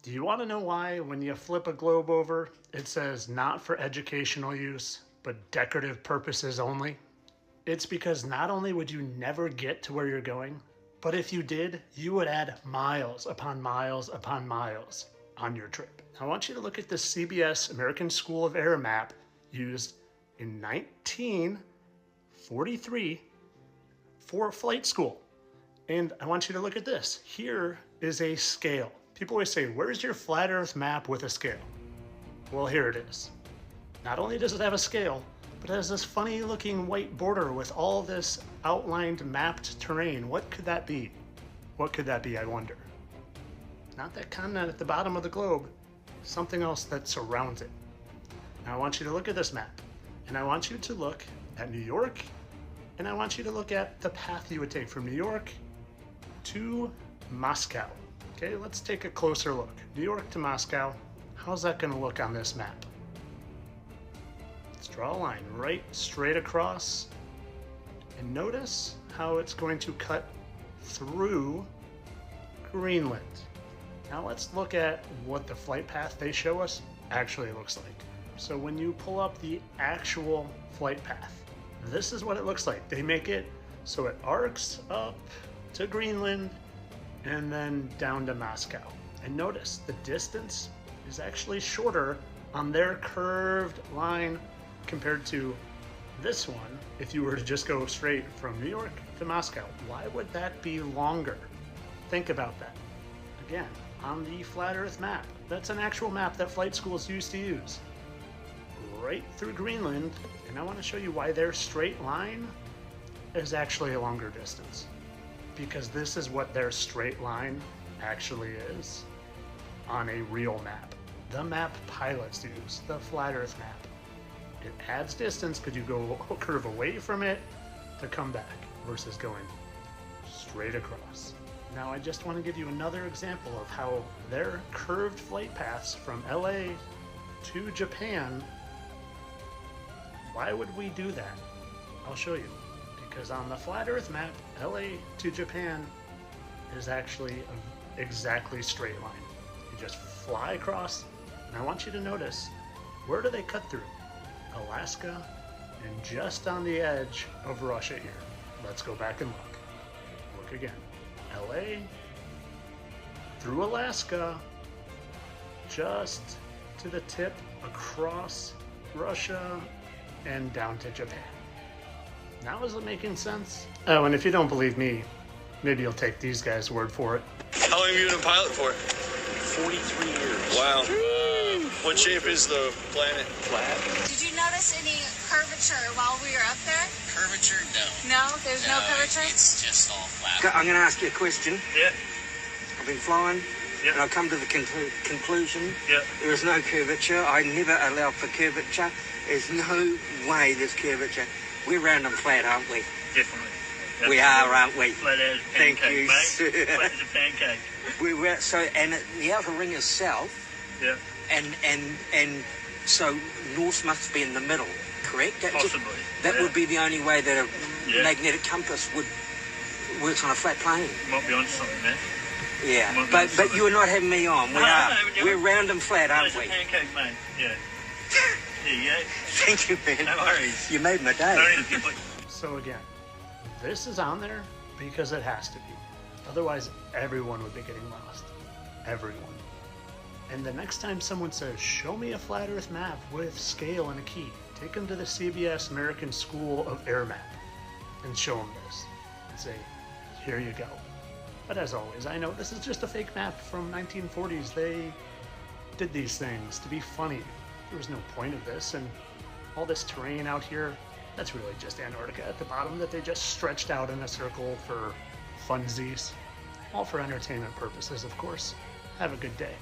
Do you want to know why when you flip a globe over, it says not for educational use, but decorative purposes only? It's because not only would you never get to where you're going, but if you did, you would add miles upon miles upon miles on your trip. I want you to look at the CBS American School of Air map used in 1943 for flight school. And I want you to look at this. Here is a scale. People always say, where's your flat earth map with a scale? Well, here it is. Not only does it have a scale, but it has this funny looking white border with all this outlined mapped terrain. What could that be? What could that be, I wonder? Not that continent at the bottom of the globe, something else that surrounds it. Now I want you to look at this map, and I want you to look at New York, and I want you to look at the path you would take from New York to Moscow. Okay, let's take a closer look. New York to Moscow, how's that gonna look on this map? Let's draw a line right straight across, and notice how it's going to cut through Greenland. Now let's look at what the flight path they show us actually looks like. So when you pull up the actual flight path, this is what it looks like. They make it so it arcs up to Greenland and then down to Moscow. And notice the distance is actually shorter on their curved line compared to this one. If you were to just go straight from New York to Moscow, why would that be longer? Think about that. Again, on the flat earth map, that's an actual map that flight schools used to use. Right through Greenland, and I want to show you why their straight line is actually a longer distance. Because this is what their straight line actually is on a real map. The map pilots use, the flat earth map. It adds distance because you go curve away from it to come back versus going straight across. Now I just want to give you another example of how their curved flight paths from LA to Japan, why would we do that? I'll show you. Because on the flat earth map, LA to Japan is actually an exactly straight line. You just fly across, and I want you to notice, where do they cut through? Alaska, and just on the edge of Russia here. Let's go back and look. Look again. LA, through Alaska, just to the tip, across Russia, and down to Japan. Now is it making sense? Oh, and if you don't believe me, maybe you'll take these guys' word for it. How long have you been a pilot for? 43 years. Wow. What shape is the planet? Flat. Did you notice any curvature while we were up there? Curvature? No. No? There's no curvature? It's just all flat. I'm going to ask you a question. Yeah. I've been flying, Yeah. and I've come to the conclusion Yeah. there is no curvature. I never allow for curvature. There's no way there's curvature. We're round and flat, aren't we? Definitely. We are, aren't we? Flat as a Thank pancake, you, mate. sir. Flat as a pancake. We're so, and the outer ring is south, Yeah. and so north must be in the middle, correct? Possibly. That Yeah. would be the only way that a Yeah. magnetic compass would works on a flat plane. Might be onto something, man. Yeah, Might be but onto something. you are not having me on. We No, are. no, you're- We're round and flat, Flat aren't as a we? pancake, mate. Yeah. There you go. Thank you, man. No worries. You made my day. Don't need to be So again, this is on there because it has to be. Otherwise, everyone would be getting lost. Everyone. And the next time someone says, show me a flat earth map with scale and a key, take them to the CBS American School of Air Map and show them this and say, here you go. But as always, I know this is just a fake map from 1940s. They did these things to be funny. There was no point of this, and all this terrain out here, that's really just Antarctica at the bottom that they just stretched out in a circle for funsies. All for entertainment purposes, of course. Have a good day.